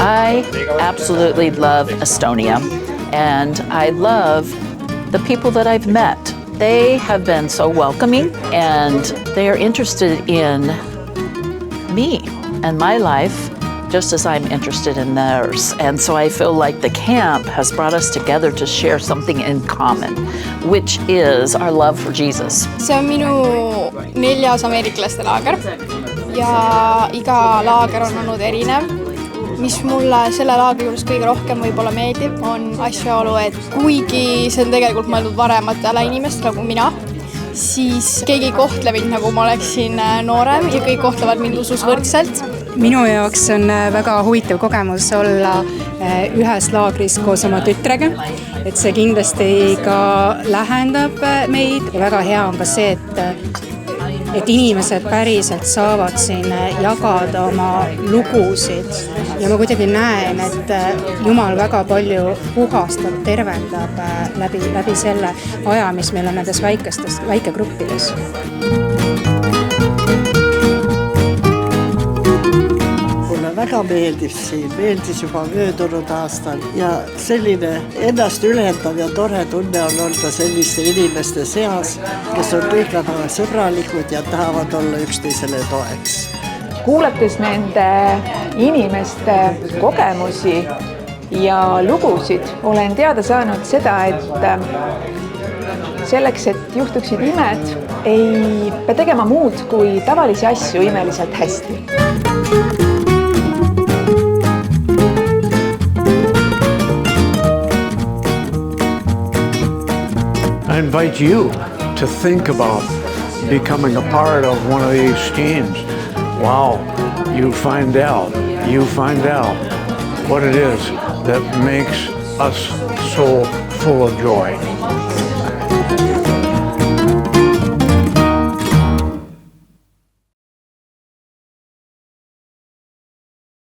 I absolutely love Estonia, and I love the people that I've met. They have been so welcoming, and they are interested in me and my life just as I'm interested in theirs. And so I feel like the camp has brought us together to share something in common, which is our love for Jesus. See on minu 4. ameeriklaste laager ja iga laager on olnud erinev. Mis mulle selle laagri juures kõige rohkem võib-olla meeldib, on asjaolu, et kuigi see on tegelikult mõeldud varematele inimestele nagu mina, siis keegi ei kohtle mind nagu ma oleksin noorem ja kõik kohtlevad mind usus võrdselt. Minu jaoks on väga huvitav kogemus olla ühes laagris koos oma tütrega, et see kindlasti ka lähendab meid ja väga hea on ka see, et inimesed päriselt saavad siin jagada oma lugusid ja ma kuidagi näen, et Jumal väga palju puhastab, tervendab läbi selle aja, mis meil on nendes väikegruppides. Väga meeldis juba möödunud aastal ja selline ennast ületav ja tore tunne on olla selliste inimeste seas, kes on kõik väga sõbralikud ja tahavad olla üksteisele toeks. Kuulates nende inimeste kogemusi ja lugusid, olen teada saanud seda, et selleks, et juhtuksid imed, ei pea tegema muud kui tavalisi asju imeliselt hästi. I invite you to think about becoming a part of one of these teams. Wow, you find out what it is that makes us so full of joy.